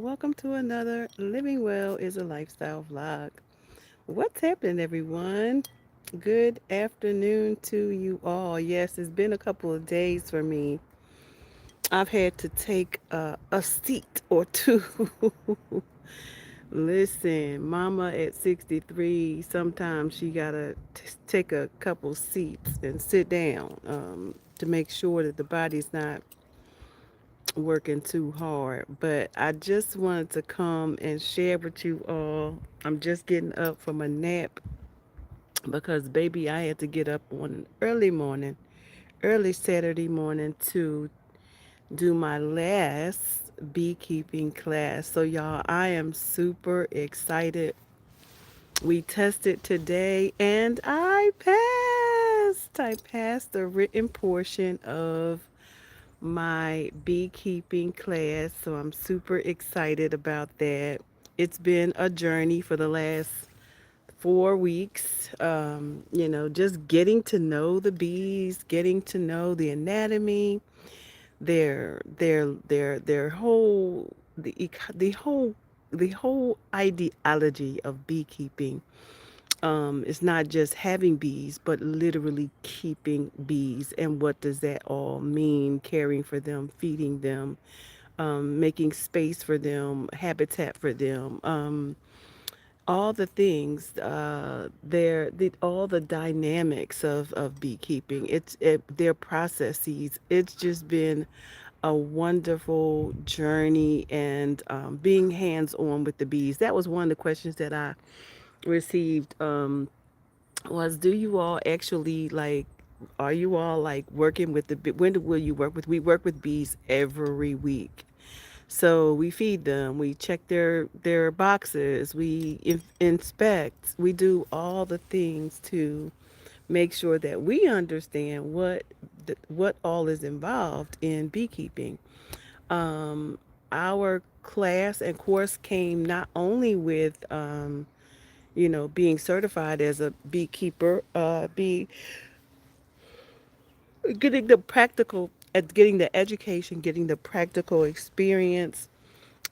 welcome to another Living Well is a Lifestyle vlog. What's happening, everyone? Good afternoon to you all. Yes, it's been a couple of days for me. I've had to take a seat or two. Listen, mama at 63, sometimes she gotta take a couple seats and sit down to make sure that the body's not working too hard, but I just wanted to come and share with you all. I'm just getting up from a nap because, baby, I had to get up on an early morning, early Saturday morning to do my last beekeeping class. So, y'all, I am super excited. We tested today and I passed. I passed the written portion of my beekeeping class, so I'm super excited about that. It's been a journey for the last 4 weeks. Just getting to know the bees, getting to know the anatomy, their whole the whole ideology of beekeeping. It's not just having bees, but literally keeping bees. And what does that all mean? Caring for them, feeding them, making space for them, habitat for them, all the things, all the dynamics of beekeeping. Their processes. It's just been a wonderful journey and being hands on with the bees. That was one of the questions that I received. Was do you all actually like are you all like working with when will you work with we work with bees every week, so we feed them, we check their boxes, we inspect, we do all the things to make sure that we understand what all is involved in beekeeping. Our class and course came not only with being certified as a beekeeper, be getting the practical, getting the education, getting the practical experience,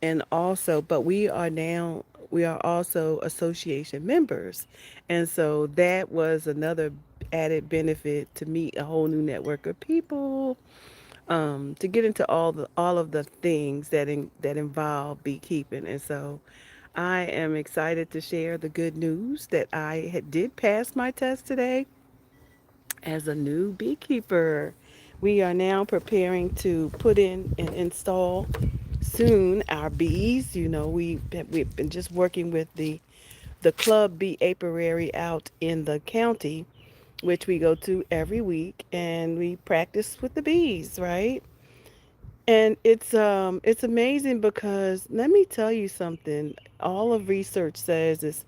and also, but we are also association members, and so that was another added benefit to meet a whole new network of people, to get into all of the things that involve beekeeping, and so I am excited to share the good news that did pass my test today as a new beekeeper. We are now preparing to put in and install soon our bees. We've been just working with the club bee apiary out in the county, which we go to every week, and we practice with the bees, right? And it's amazing because let me tell you something. All of research says is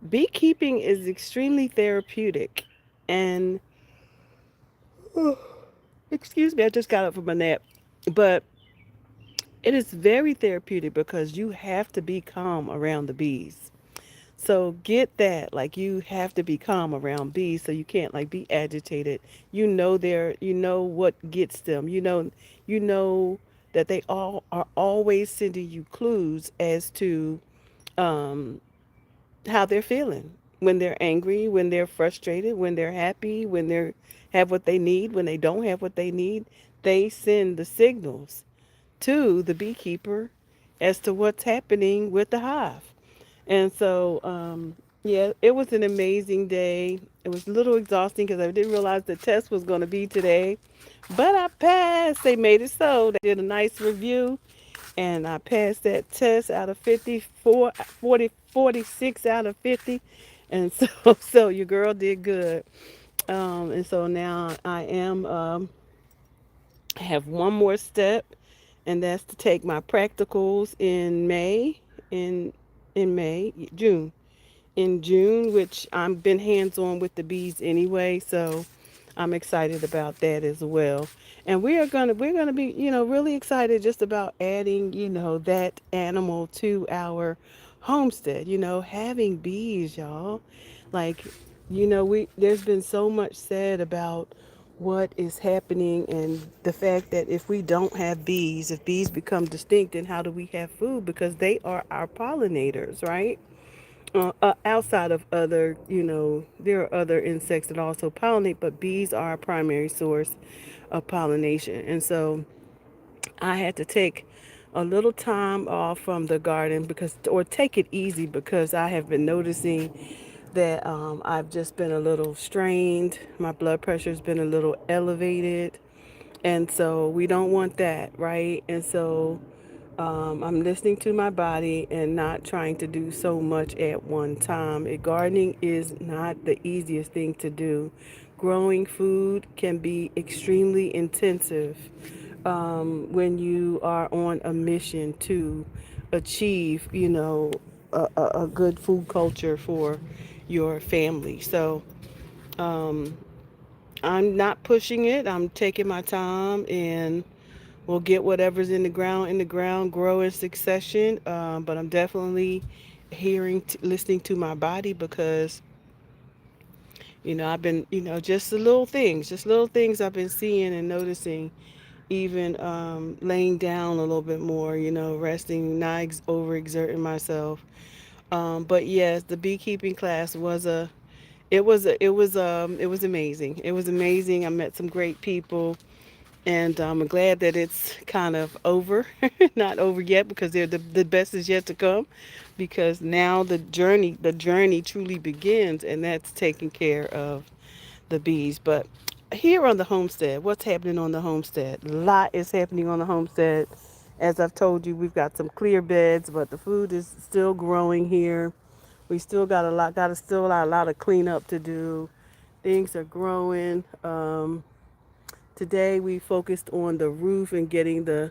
beekeeping is extremely therapeutic, and excuse me, I just got up from a nap, but it is very therapeutic because you have to be calm around the bees. So get that, like you have to be calm around bees, so you can't like be agitated. You know what gets them. You know that they all are always sending you clues as to um, how they're feeling. When they're angry, when they're frustrated, when they're happy, when they have what they need, when they don't have what they need, they send the signals to the beekeeper as to what's happening with the hive. And so, yeah, it was an amazing day. It was a little exhausting because I didn't realize the test was going to be today, but I passed. They made it so. They did a nice review, and I passed that test out of 54, 40, 46 out of 50. And so, so your girl did good. And so now I have one more step, and that's to take my practicals in June. In June, which I've been hands on with the bees anyway, so I'm excited about that as well. And we're gonna be, really excited just about adding, that animal to our homestead. Having bees, y'all. Like, we there's been so much said about what is happening, and the fact that if we don't have bees, if bees become distinct, then how do we have food? Because they are our pollinators, right? Outside of other, there are other insects that also pollinate, but bees are our primary source of pollination. And so I had to take a little time off from the garden or take it easy, because I have been noticing that I've just been a little strained. My blood pressure's been a little elevated. And so we don't want that, right? And so I'm listening to my body and not trying to do so much at one time. Gardening is not the easiest thing to do. Growing food can be extremely intensive when you are on a mission to achieve, a good food culture for your family. So I'm not pushing it. I'm taking my time, and we'll get whatever's in the ground, grow in succession. But I'm definitely listening to my body, because I've been, just little things I've been seeing and noticing, even laying down a little bit more, resting, not overexerting myself. But yes, the beekeeping class it was amazing. It was amazing. I met some great people. And I'm glad that it's kind of over. Not over yet, because the best is yet to come, because now the journey truly begins, and that's taking care of the bees. But here on the homestead, what's happening on the homestead? A lot is happening on the homestead. As I've told you, we've got some clear beds, but the food is still growing here. We still got a lot of cleanup to do. Things are growing. Today we focused on the roof and getting the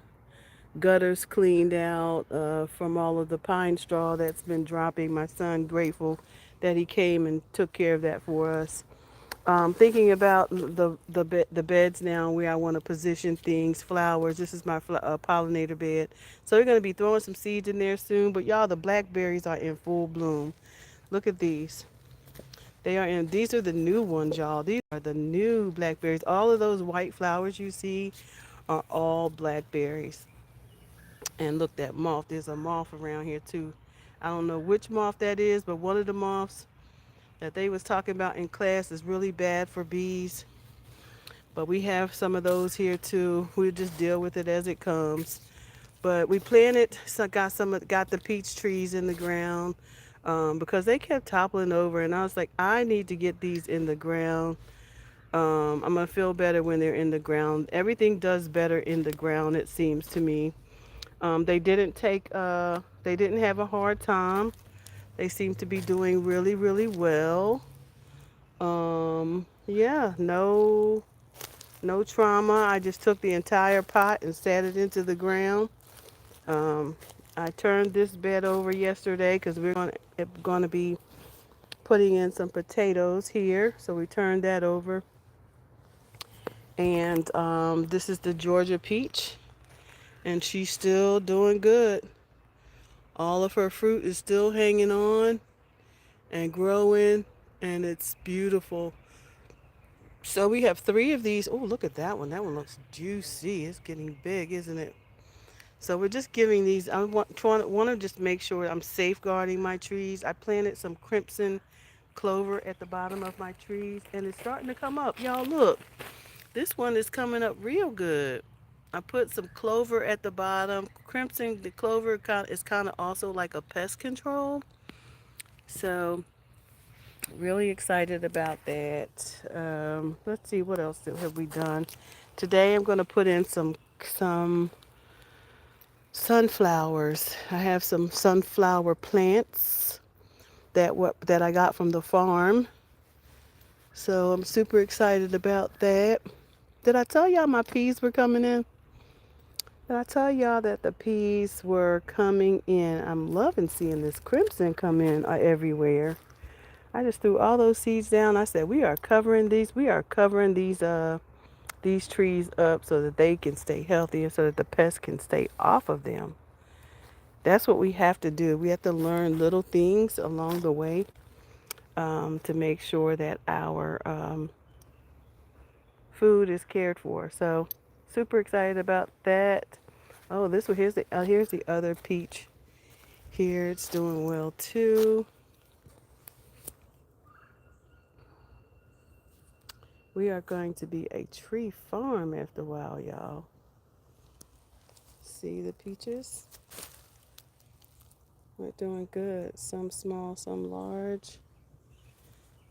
gutters cleaned out from all of the pine straw that's been dropping. My son, grateful that he came and took care of that for us. Thinking about the beds now, where I want to position things, flowers. This is my pollinator bed, so we're going to be throwing some seeds in there soon. But y'all, the blackberries are in full bloom. Look at these. These are the new ones, y'all. These are the new blackberries. All of those white flowers you see are all blackberries. And look, that moth. There's a moth around here too. I don't know which moth that is, but one of the moths that they was talking about in class is really bad for bees. But we have some of those here too. We just deal with it as it comes. But we planted, so got the peach trees in the ground, because they kept toppling over, and I was like, I need to get these in the ground. I'm gonna feel better when they're in the ground. Everything does better in the ground, it seems to me. They didn't have a hard time. They seem to be doing really, really well. Yeah, no trauma. I just took the entire pot and sat it into the ground. Um, I turned this bed over yesterday, because we're going to be putting in some potatoes here. So we turned that over. And this is the Georgia peach, and she's still doing good. All of her fruit is still hanging on and growing, and it's beautiful. So we have three of these. Oh, look at that one. That one looks juicy. It's getting big, isn't it? So we're just giving these. Want to just make sure I'm safeguarding my trees. I planted some crimson clover at the bottom of my trees, and it's starting to come up. Y'all, look. This one is coming up real good. I put some clover at the bottom. Crimson, the clover is kind of also like a pest control. So really excited about that. Let's see, what else have we done. Today I'm going to put in some sunflowers. I have some sunflower plants that I got from the farm. So I'm super excited about that. Did I tell y'all my peas were coming in? Did I tell y'all that the peas were coming in? I'm loving seeing this crimson come in everywhere. I just threw all those seeds down. I said, we are covering these. We are covering these trees up so that they can stay healthy, and so that the pests can stay off of them. That's what we have to do. We have to learn little things along the way, to make sure that our food is cared for. So super excited about that. Oh, this one here's the other peach. Here it's doing well too. We are going to be a tree farm after a while, y'all. See the peaches? We're doing good. Some small, some large.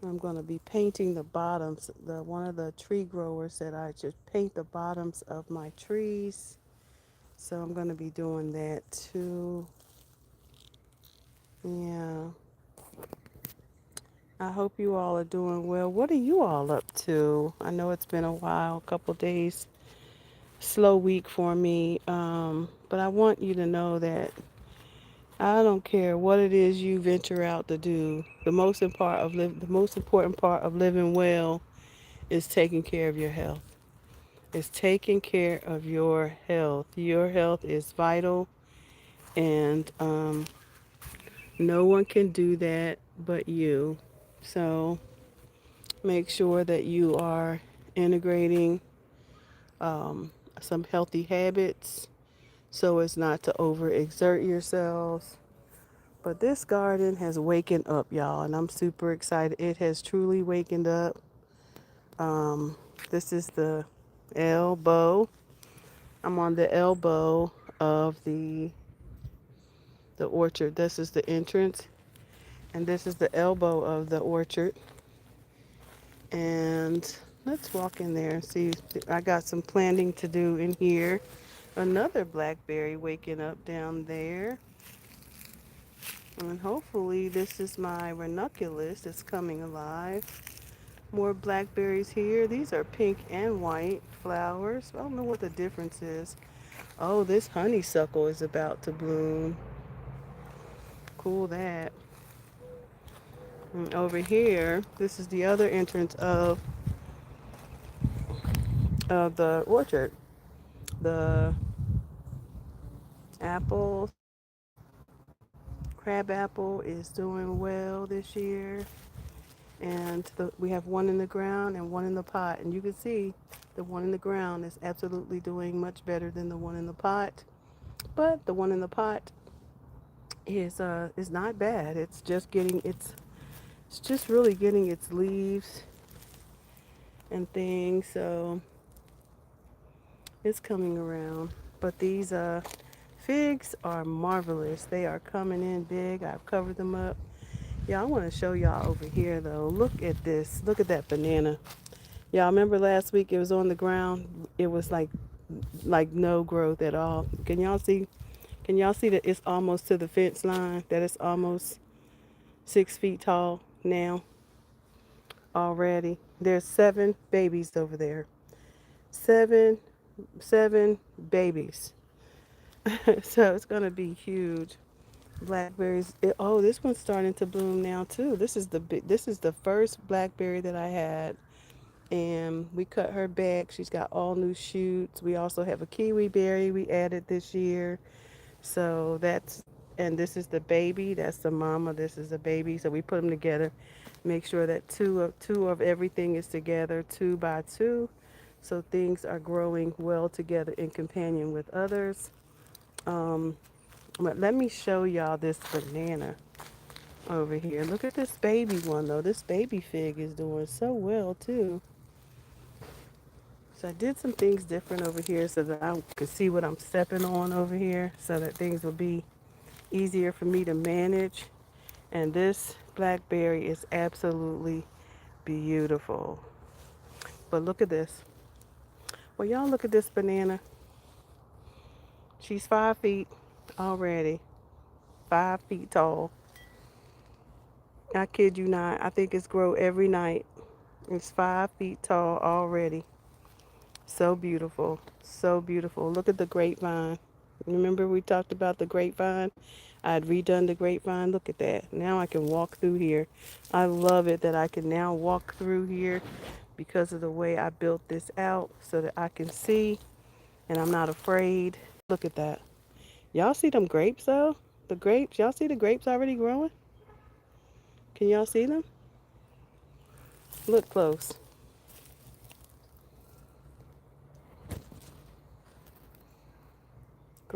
I'm going to be painting the bottoms. One of the tree growers said I should paint the bottoms of my trees. So I'm going to be doing that too. Yeah. I hope you all are doing well. What are you all up to? I know it's been a while, a couple days, slow week for me. But I want you to know that I don't care what it is you venture out to do. The most important part of living well is taking care of your health. It's taking care of your health. Your health is vital, and no one can do that but you. So make sure that you are integrating um, some healthy habits so as not to overexert yourselves. But this garden has wakened up, y'all, and I'm super excited. It has truly wakened up. Um, this is the elbow. I'm on the elbow of the orchard. This is the entrance, and this is the elbow of the orchard. And let's walk in there and see. I got some planting to do in here. Another blackberry waking up down there. And hopefully this is my ranunculus that's coming alive. More blackberries here. These are pink and white flowers. I don't know what the difference is. Oh, this honeysuckle is about to bloom. Cool that. And over here, this is the other entrance of the orchard. The apple, crab apple is doing well this year. And we have one in the ground and one in the pot. And you can see the one in the ground is absolutely doing much better than the one in the pot. But the one in the pot is not bad. It's just really getting its leaves and things. So it's coming around. But these figs are marvelous. They are coming in big. I've covered them up. Yeah, I want to show y'all over here though. Look at this. Look at that banana. Y'all remember last week it was on the ground? It was like no growth at all. Can y'all see that it's almost to the fence line? That it's almost 6 feet tall now already. There's 7 babies over there. Seven, 7 babies. So it's gonna be huge. Blackberries. Oh, this one's starting to bloom now too. This is the first blackberry that I had, and we cut her back. She's got all new shoots. We also have a kiwi berry we added this year. So and this is the baby. That's the mama. This is the baby. So we put them together. Make sure that two of everything is together, 2 by 2. So things are growing well together in companion with others. Um, but let me show y'all this banana over here. Look at this baby one though. This baby fig is doing so well too. So I did some things different over here so that I could see what I'm stepping on over here so that things will be easier for me to manage. And this blackberry is absolutely beautiful. But look at this. Well, y'all look at this banana. She's 5 feet already. 5 feet tall. I kid you not. I think it's grow every night. It's 5 feet tall already. So beautiful. So beautiful. Look at the grapevine. Remember we talked about the grapevine? I had redone the grapevine. Look at that. Now I can walk through here. I love it that I can now walk through here because of the way I built this out so that I can see and I'm not afraid. Look at that. Y'all see them grapes though? The grapes. Y'all see the grapes already growing? Can y'all see them? Look close.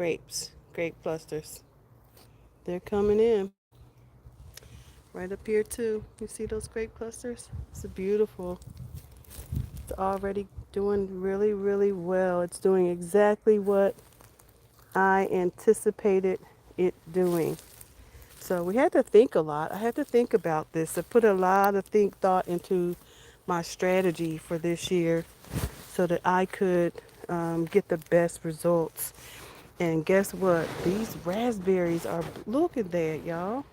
grapes, grape clusters. They're coming in right up here too. You see those grape clusters? It's beautiful. It's already doing really, really well. It's doing exactly what I anticipated it doing. So we had to think a lot. I had to think about this. I put a lot of thought into my strategy for this year so that I could get the best results. And guess what? These raspberries are, look at that, y'all.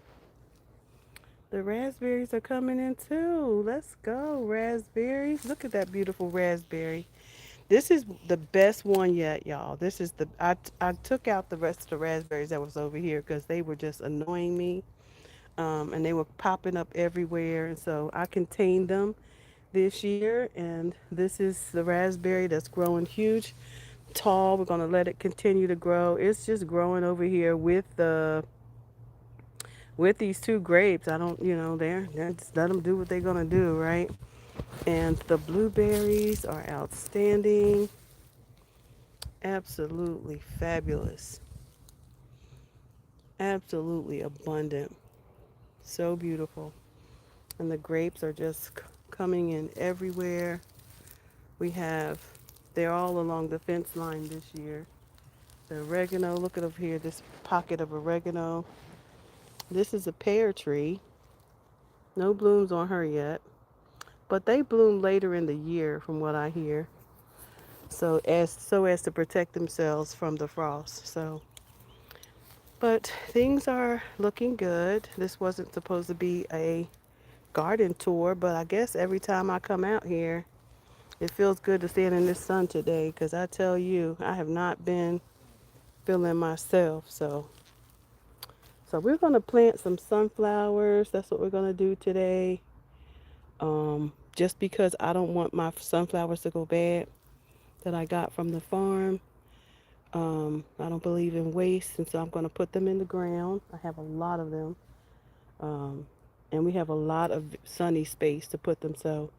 The raspberries are coming in too. Let's go, raspberries. Look at that beautiful raspberry. This is the best one yet, y'all. This is I took out the rest of the raspberries that was over here because they were just annoying me. And they were popping up everywhere. And so I contained them this year. And this is the raspberry that's growing huge, tall. We're going to let it continue to grow. It's just growing over here with these two grapes. I don't, they're just let them do what they're going to do, right? And the blueberries are outstanding. Absolutely fabulous. Absolutely abundant. So beautiful. And the grapes are just coming in everywhere. We have, they're all along the fence line this year. The oregano, look at over here, this pocket of oregano. This is a pear tree. No blooms on her yet, but they bloom later in the year from what I hear. So as to protect themselves from the frost. But things are looking good. This wasn't supposed to be a garden tour, but I guess every time I come out here, it feels good to stand in this sun today because I tell you, I have not been feeling myself. So we're going to plant some sunflowers. That's what we're going to do today. Just because I don't want my sunflowers to go bad that I got from the farm. I don't believe in waste, and so I'm going to put them in the ground. I have a lot of them. Um, and we have a lot of sunny space to put them. So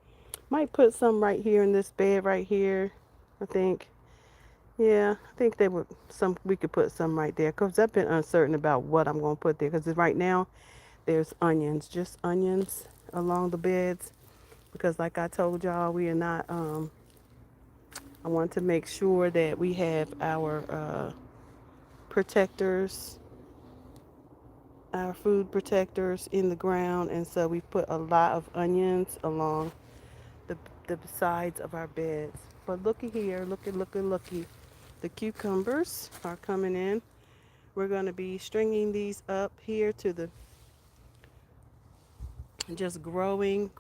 might put some right here in this bed right here. I think. Yeah, I think they would some we could put some right there because I've been uncertain about what I'm going to put there because right now there's onions, just onions along the beds because like I told y'all we are not I want to make sure that we have our protectors, our food protectors in the ground, and so we put a lot of onions along the the sides of our beds. But looky here, looky. The cucumbers are coming in. We're going to be stringing these up here to the just growing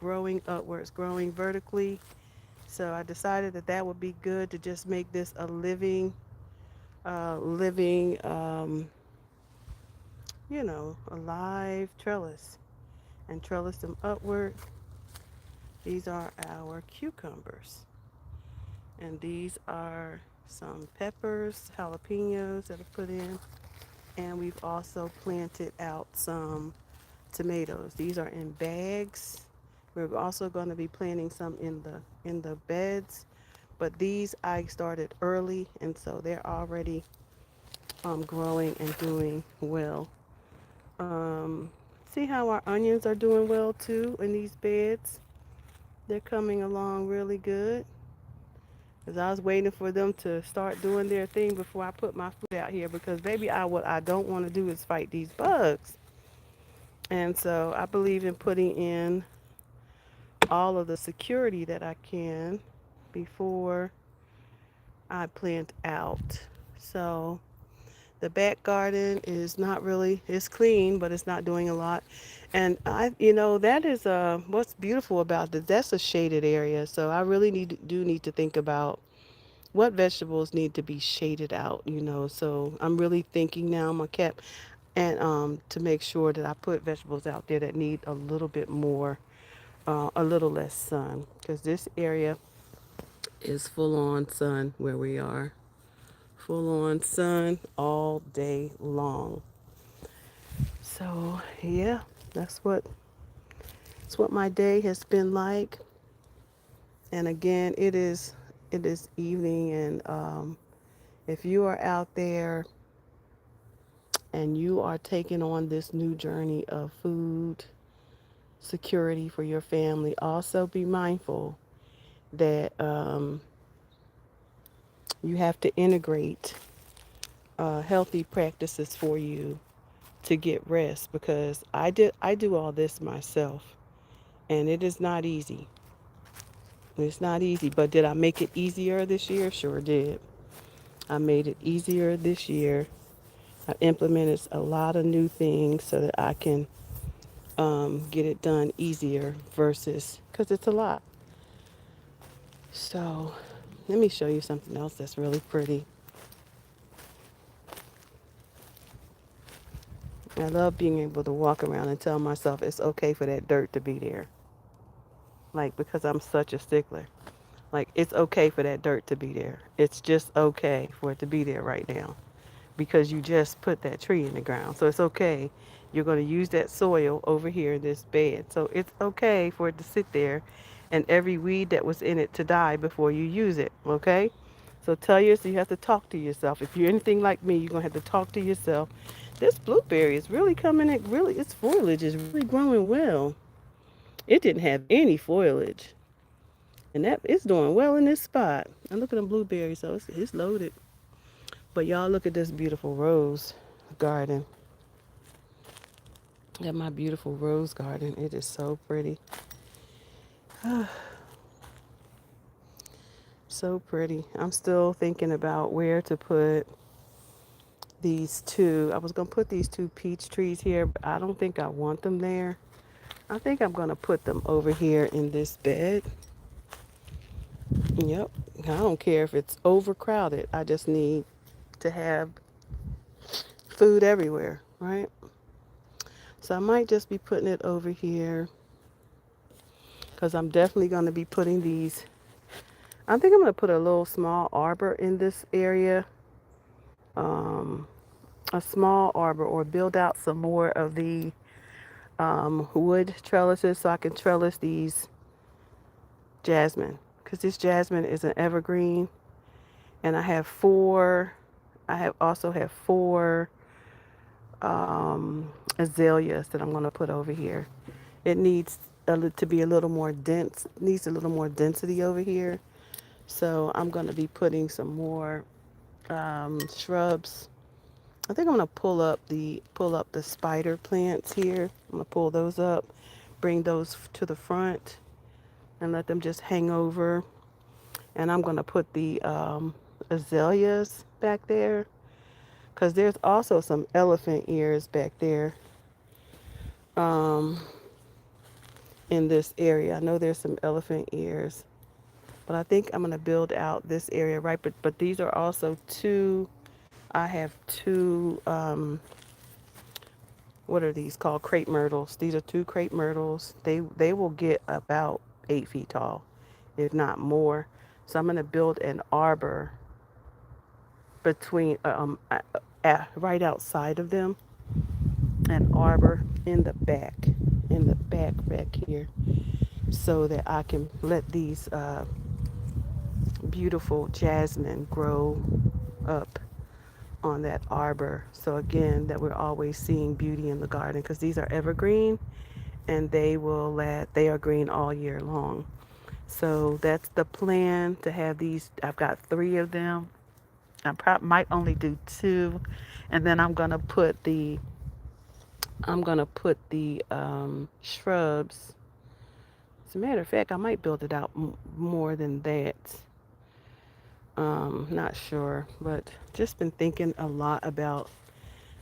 upwards, growing vertically. So I decided that that would be good to just make this a living, a live trellis and trellis them upward. These are our cucumbers. And these are some peppers, jalapenos that are put in. And we've also planted out some tomatoes. These are in bags. We're also going to be planting some in the beds, but these I started early, and so they're already growing and doing well. Um, See how our onions are doing well too in these beds. They're coming along really good. Cause I was waiting for them to start doing their thing before I put my food out here. Because baby, what I don't want to do is fight these bugs. And so I believe in putting in all of the security that I can before I plant out. So the back garden is not really, it's clean, but it's not doing a lot. And that is what's beautiful about this. That's a shaded area. So I really do need to think about what vegetables need to be shaded out. So I'm really thinking now, my cat, and to make sure that I put vegetables out there that need a little bit more a little less sun because this area is full on sun where we are. Full on sun all day long. So yeah, that's what my day has been like. And again, it is evening, and if you are out there, and you are taking on this new journey of food security for your family, also be mindful that you have to integrate healthy practices for you to get rest, because I do all this myself, and it is not easy. It's not easy, but did I make it easier this year? Sure did. I made it easier this year. I implemented a lot of new things so that I can get it done easier versus because it's a lot. So let me show you something else that's really pretty. I love being able to walk around and tell myself it's okay for that dirt to be there. Like, because I'm such a stickler. Like, it's okay for that dirt to be there. It's just okay for it to be there right now because you just put that tree in the ground. So it's okay. You're going to use that soil over here in this bed. So it's okay for it to sit there and every weed that was in it to die before you use it. Okay? So tell yourself, you have to talk to yourself. If you're anything like me, you're going to have to talk to yourself. This blueberry is really coming in, really, its foliage is really growing well. It didn't have any foliage. And that it's doing well in this spot. And look at them blueberries, so it's loaded. But y'all look at this beautiful rose garden. At my beautiful rose garden. It is so pretty. So pretty. I'm still thinking about where to put these two. I was going to put these two peach trees here, but I don't think I want them there. I think I'm going to put them over here in this bed. Yep. I don't care if it's overcrowded. I just need to have food everywhere, right? So I might just be putting it over here because I'm definitely going to be putting these. I think I'm going to put a little small arbor in this area, um, a small arbor, or build out some more of the wood trellises so I can trellis these jasmine, because this jasmine is an evergreen, and I have four. I have also have four azaleas that I'm going to put over here. It needs to be a little more dense. Needs a little more density over here. So I'm going to be putting some more shrubs. I think I'm going to pull up the spider plants here. I'm going to pull those up, bring those to the front, and let them just hang over. And I'm going to put the azaleas back there because there's also some elephant ears back there um, in this area. I know there's some elephant ears, but I think I'm going to build out this area, right? But these are also two. I have two. What are these called? Crepe myrtles. These are two crepe myrtles. They will get about 8 feet tall, if not more. So I'm going to build an arbor between right outside of them, an arbor in the back here, so that I can let these beautiful jasmine grow up on that arbor. So again, that we're always seeing beauty in the garden, because these are evergreen and they are green all year long. So that's the plan, to have these. I've got three of them. Might only do two, and then I'm gonna put the shrubs. As a matter of fact, I might build it out more than that. Not sure, but just been thinking a lot about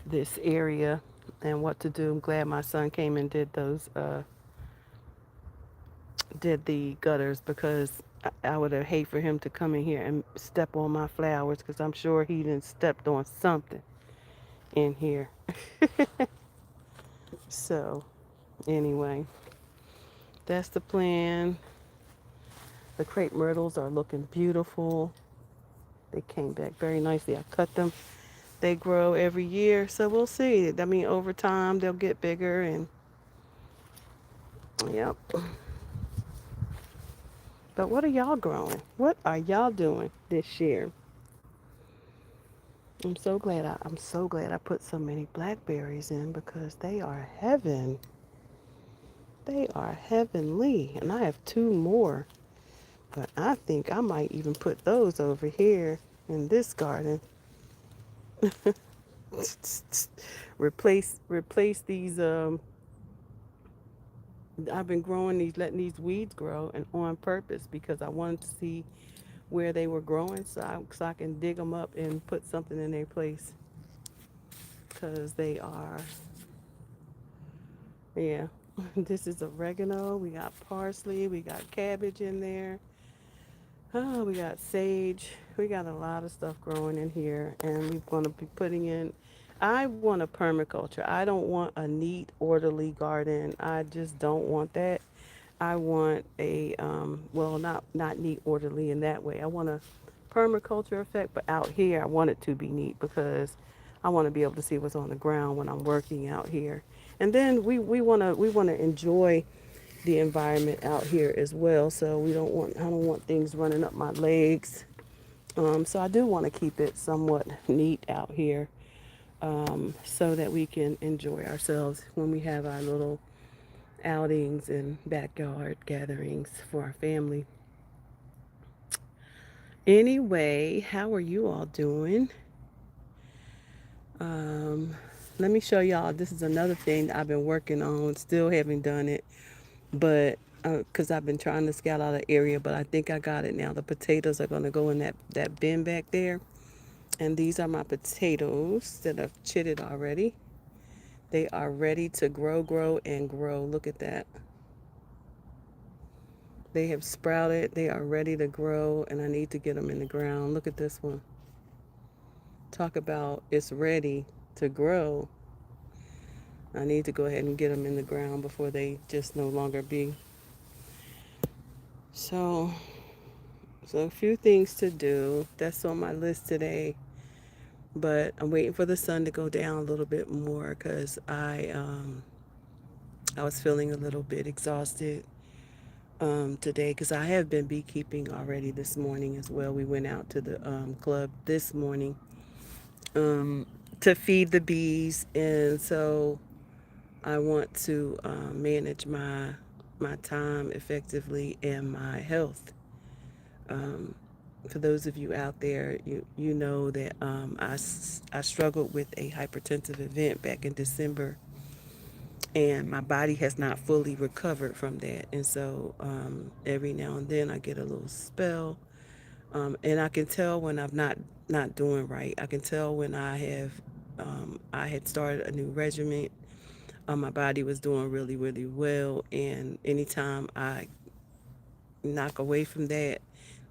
this area and what to do. I'm glad my son came and did the gutters, because I would have hate for him to come in here and step on my flowers, because I'm sure he done stepped on something in here. So anyway, that's the plan. The crepe myrtles are looking beautiful. They came back very nicely. I cut them. They grow every year, so we'll see. I mean, over time they'll get bigger, and yep. But what are y'all growing? What are y'all doing this year? I'm so glad I put so many blackberries in because they are heaven. They are heavenly. And I have two more. But I think I might even put those over here in this garden. replace these I've been growing these, letting these weeds grow, and on purpose because I wanted to see where they were growing, so I can dig them up and put something in their place. Because they are, yeah. This is oregano. We got parsley. We got cabbage in there. Oh, we got sage. We got a lot of stuff growing in here, and we're going to be putting in. I want a permaculture. I don't want a neat, orderly garden. I just don't want that. I want a well, not neat, orderly in that way. I want a permaculture effect, but out here, I want it to be neat because I want to be able to see what's on the ground when I'm working out here. And then we want to enjoy the environment out here as well. So I don't want things running up my legs. So I do want to keep it somewhat neat out here, so that we can enjoy ourselves when we have our little outings and backyard gatherings for our family. Anyway, how are you all doing? Um, Let me show y'all. This is another thing that I've been working on. Still haven't done it, but because I've been trying to scout out an area, but I think I got it now. The potatoes are going to go in that bin back there. And these are my potatoes that I've chitted already. They are ready to grow, grow, and grow. Look at that. They have sprouted. They are ready to grow, and I need to get them in the ground. Look at this one. Talk about it's ready to grow. I need to go ahead and get them in the ground before they just no longer be. So, so a few things to do. That's on my list today. But I'm waiting for the sun to go down a little bit more because I was feeling a little bit exhausted today because I have been beekeeping already this morning as well. We went out to the club this morning um, to feed the bees, and so I want to manage my time effectively and my health. Um, for those of you out there, you know that I struggled with a hypertensive event back in December, and my body has not fully recovered from that. And so every now and then I get a little spell, and I can tell when I'm not doing right. I can tell when I had started a new regimen. My body was doing really, really well, and anytime I knock away from that,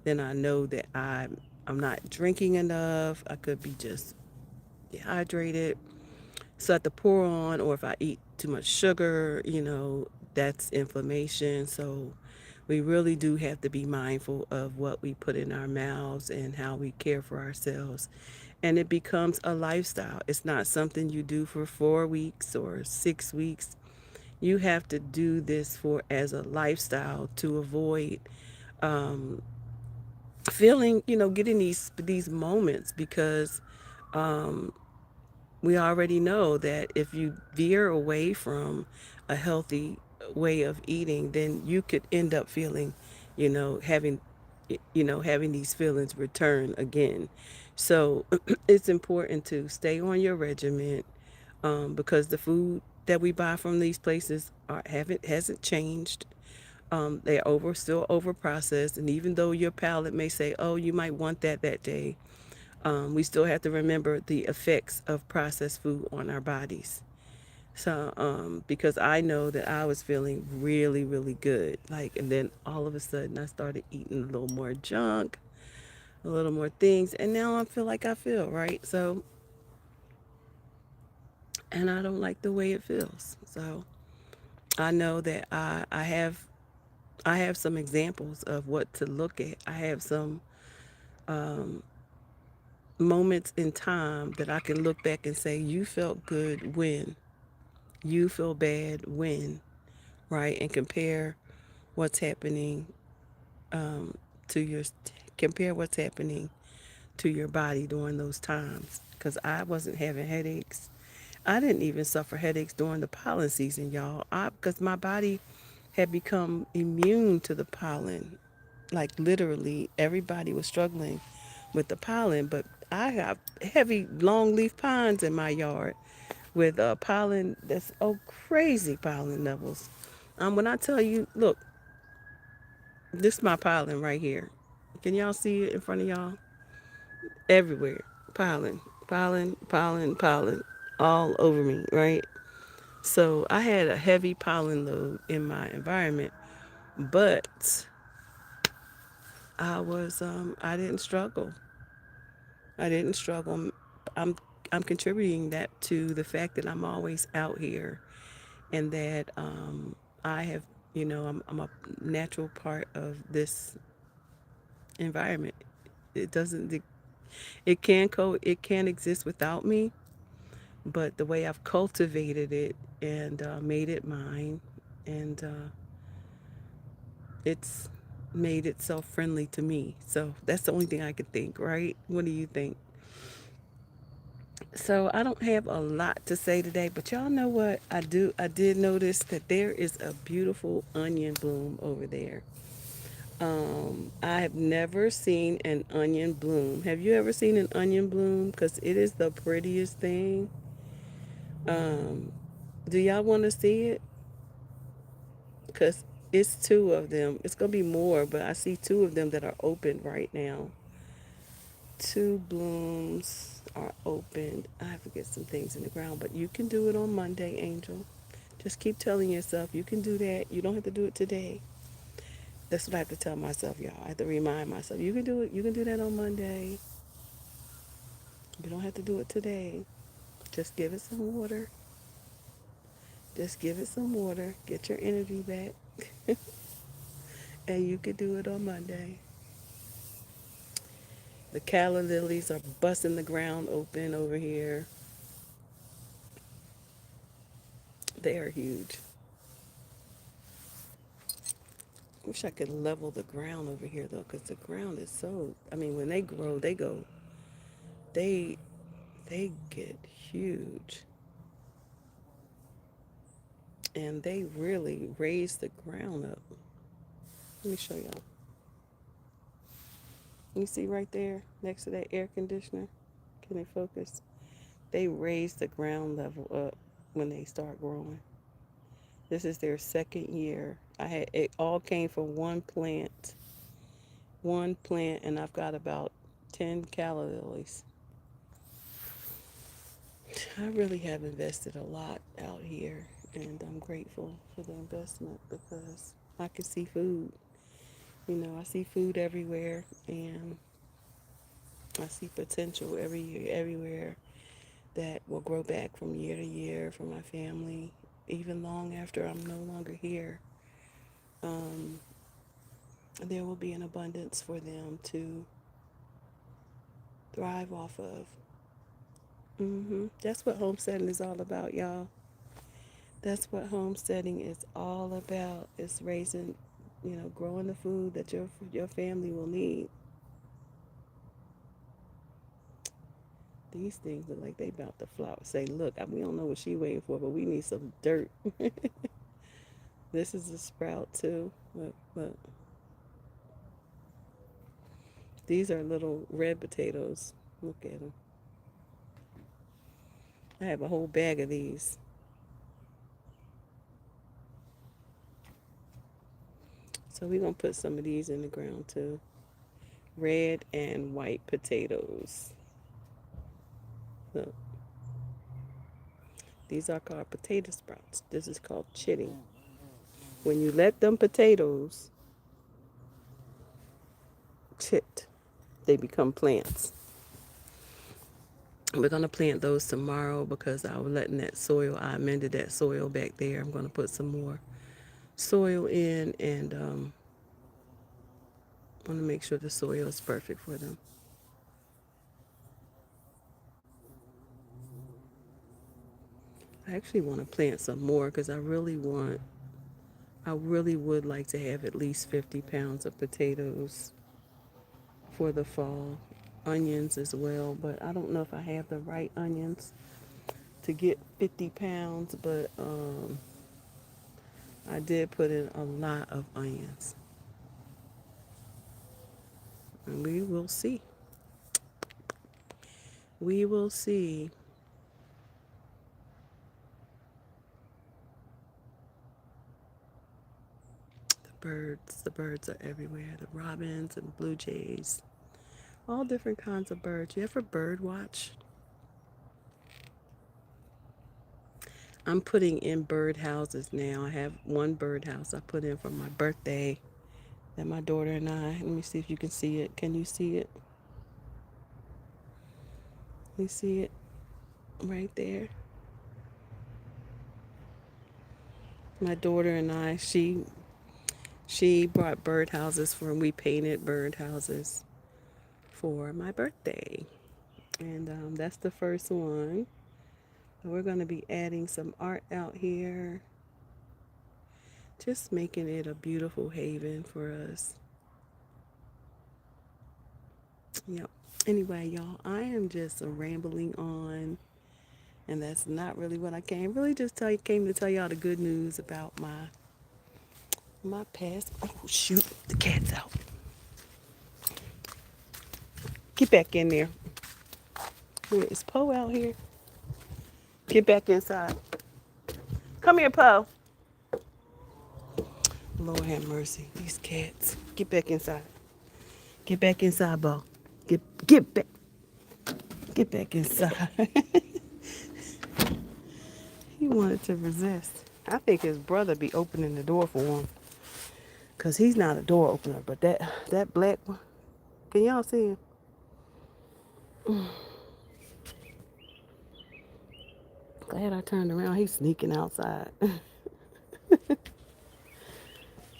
then I know that I'm not drinking enough. I could be just dehydrated. So I have to pour on, or if I eat too much sugar, that's inflammation. So we really do have to be mindful of what we put in our mouths and how we care for ourselves. And it becomes a lifestyle. It's not something you do for 4 weeks or 6 weeks. You have to do this for as a lifestyle to avoid um, feeling, getting these moments because um, we already know that if you veer away from a healthy way of eating, then you could end up feeling, having, having these feelings return again. So it's important to stay on your regimen, because the food that we buy from these places hasn't changed. They're still over processed, and even though your palate may say, "Oh, you might want that day," we still have to remember the effects of processed food on our bodies. So, because I know that I was feeling really, really good, like, and then all of a sudden I started eating a little more junk, a little more things, and now I feel like I feel right. So, and I don't like the way it feels. So, I know that I have some examples of what to look at. I have some um, moments in time that I can look back and say, you felt good when, you feel bad when, right? And what's happening um, to your, compare what's happening to your body during those times. because I wasn't having headaches. I didn't even suffer headaches during the pollen season, y'all. Because my body had become immune to the pollen. Like literally, everybody was struggling with the pollen, but I have heavy long leaf pines in my yard with pollen that's crazy pollen levels. When I tell you, look, this is my pollen right here. Can y'all see it in front of y'all? Everywhere, pollen, pollen, pollen, pollen, all over me, right? So I had a heavy pollen load in my environment, but I didn't struggle. I didn't struggle. I'm I'm contributing that to the fact that I'm always out here, and that I have, I'm a natural part of this environment. It doesn't it can exist without me, but the way I've cultivated it and made it mine, and it's made itself friendly to me. So that's the only thing I could think, right? What do you think? So I don't have a lot to say today, but y'all know what I do? I did notice that there is a beautiful onion bloom over there. I have never seen an onion bloom. Have you ever seen an onion bloom? Because it is the prettiest thing. Um, do y'all want to see it? Because it's two of them. It's going to be more, but I see two of them that are open right now. Two blooms are opened. I have to get some things in the ground, but you can do it on Monday, Angel. Just keep telling yourself you can do that. You don't have to do it today. That's what I have to tell myself, y'all. I have to remind myself you can do it. You can do that on Monday. You don't have to do it today. Just give it some water. Just give it some water. Get your energy back. And you can do it on Monday. The calla lilies are busting the ground open over here. They are huge. Wish I could level the ground over here though, because the ground is so. I mean, when they grow, they go. They they get huge, and they really raise the ground up. Let me show y'all. You see right there next to that air conditioner? Can they focus? They raise the ground level up when they start growing. This is their second year. I had it all came from one plant, and I've got about 10 calla lilies. I really have invested a lot out here, and I'm grateful for the investment because I can see food. I see food everywhere, and I see potential every year, everywhere that will grow back from year to year for my family, even long after I'm no longer here. Um, there will be an abundance for them to thrive off of. That's what homesteading is all about, y'all. That's what homesteading is all about. It's raising, growing the food that your family will need. These things look like they about to flop. Say, look, we don't know what she waiting for, but we need some dirt. This is a sprout too. Look. These are little red potatoes. Look at them. I have a whole bag of these. So we're gonna put some of these in the ground too. Red and white potatoes. Look, these are called potato sprouts. This is called chitting. When you let them potatoes chit, they become plants. We're gonna plant those tomorrow because I was letting that soil. I amended that soil back there. I'm gonna put some more soil in, and want to make sure the soil is perfect for them. I actually want to plant some more because I really would like to have at least 50 pounds of potatoes for the fall. onions as well, but I don't know if I have the right onions to get 50 pounds, but I did put in a lot of onions. And we will see. We will see. The birds are everywhere. The robins and blue jays. All different kinds of birds. You ever bird watch? I'm putting in bird houses now. I have one birdhouse I put in for my birthday that my daughter and I, let me see if you can see it. Can you see it? You see it right there? My daughter and I, she brought birdhouses for, and we painted birdhouses for my birthday. And that's the first one. We're going to be adding some art out here, just making it a beautiful haven for us. Yep. Anyway, y'all, I am just rambling on, and that's not really what I came. Really, just came to tell y'all the good news about my past. Oh shoot, the cat's out. Get back in there. Wait, is Poe out here? Get back inside. Come here, Poe. Lord have mercy, these cats. Get back inside. Get back inside, Bo. Get back. Get back inside. He wanted to resist. I think his brother be opening the door for him. Cause he's not a door opener, but that black one. Can y'all see him? Glad I turned around. He's sneaking outside.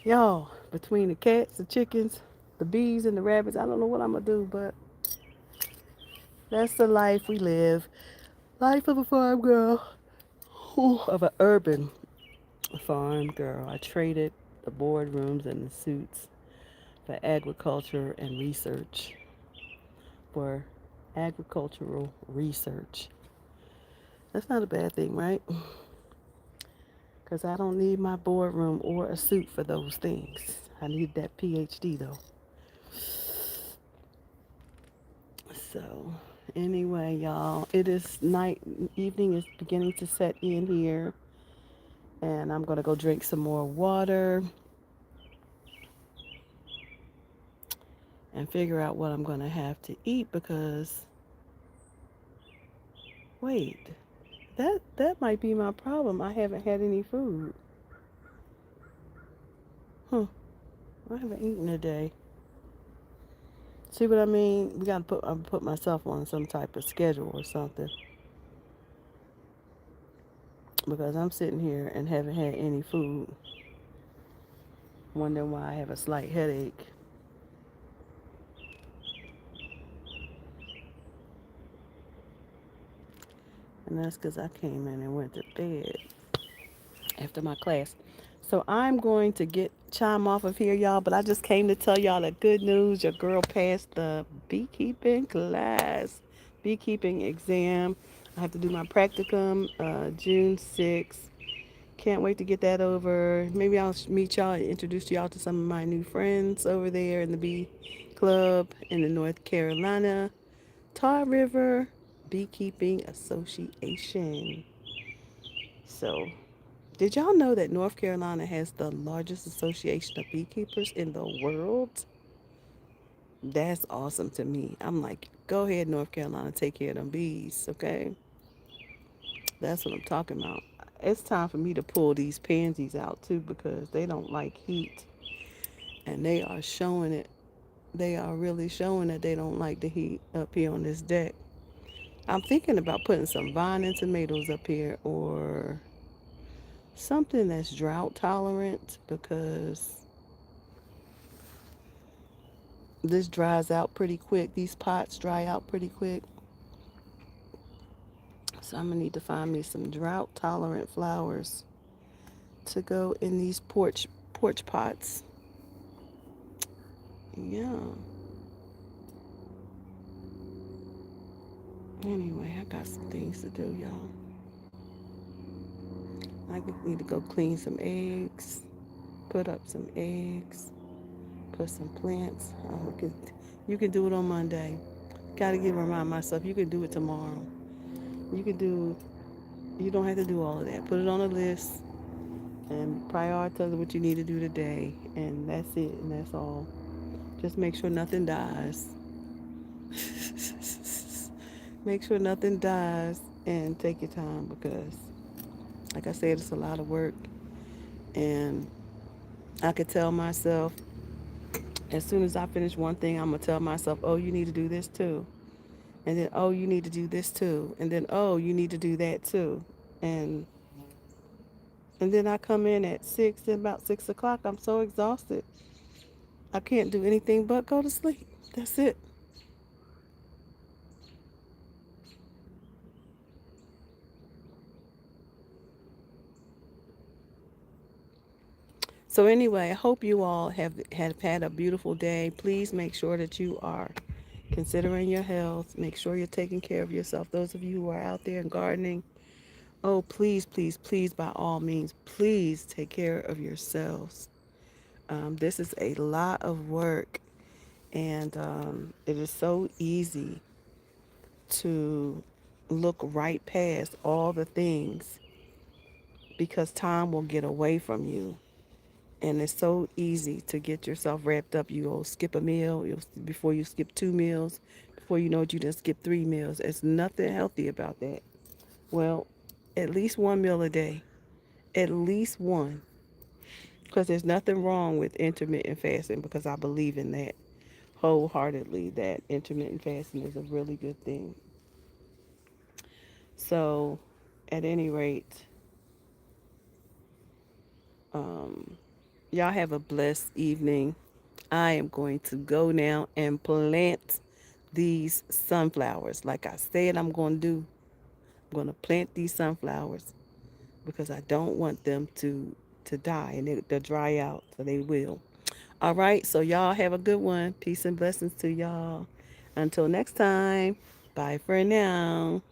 Y'all, between the cats, the chickens, the bees, and the rabbits, I don't know what I'm gonna do, but that's the life we live. Life of a farm girl. Of an urban farm girl. I traded the boardrooms and the suits for agriculture and research. For agricultural research. That's not a bad thing, right? Because I don't need my boardroom or a suit for those things. I need that PhD though. So, anyway, y'all, it is night, evening is beginning to set in here, and I'm going to go drink some more water and figure out what I'm going to have to eat because, wait, that might be my problem. I haven't had any food. Huh, I haven't eaten today. See what I mean? We got to put myself on some type of schedule or something because I'm sitting here and haven't had any food. Wondering why I have a slight headache. And that's because I came in and went to bed after my class. So I'm going to get chime off of here, y'all. But I just came to tell y'all the good news. Your girl passed the beekeeping class, beekeeping exam. I have to do my practicum June 6th. Can't wait to get that over. Maybe I'll meet y'all and introduce y'all to some of my new friends over there in the bee club in the North Carolina Tar River Beekeeping Association. So, did y'all know that North Carolina has the largest association of beekeepers in the world? That's awesome to me. I'm like, go ahead, North Carolina, take care of them bees, okay? That's what I'm talking about. It's time for me to pull these pansies out too because they don't like heat. And they are showing it. They are really showing that they don't like the heat up here on this deck. I'm thinking about putting some vine and tomatoes up here or something that's drought tolerant because this dries out pretty quick. These pots dry out pretty quick. So I'm gonna need to find me some drought tolerant flowers to go in these porch pots. Yeah. Anyway, I got some things to do, y'all. I need to go clean some eggs, put up some eggs, put some plants. You can do it on Monday. Gotta get remind myself you can do it tomorrow. You can do. You don't have to do all of that. Put it on a list and prioritize what you need to do today, and that's it. And that's all. Just make sure nothing dies. Make sure nothing dies, and take your time because, like I said, it's a lot of work. And I could tell myself as soon as I finish one thing, I'm gonna tell myself, "Oh, you need to do this too," and then, "Oh, you need to do this too," and then, "Oh, you need to do that too," and and then I come in at six, and about 6 o'clock, I'm so exhausted. I can't do anything but go to sleep. That's it. So anyway, I hope you all have had a beautiful day. Please make sure that you are considering your health. Make sure you're taking care of yourself. Those of you who are out there and gardening, oh, please, please, please, by all means, please take care of yourselves. This is a lot of work, and it is so easy to look right past all the things because time will get away from you. And it's so easy to get yourself wrapped up. You'll skip a meal before you skip 2 meals. Before you know it, you just skip 3 meals. There's nothing healthy about that. Well, at least one meal a day. At least one. Because there's nothing wrong with intermittent fasting because I believe in that wholeheartedly that intermittent fasting is a really good thing. So, at any rate, um, y'all have a blessed evening. I am going to go now and plant these sunflowers. Like I said, I'm going to do. I'm going to plant these sunflowers because I don't want them to die and they'll dry out. So they will. All right. So y'all have a good one. Peace and blessings to y'all. Until next time. Bye for now.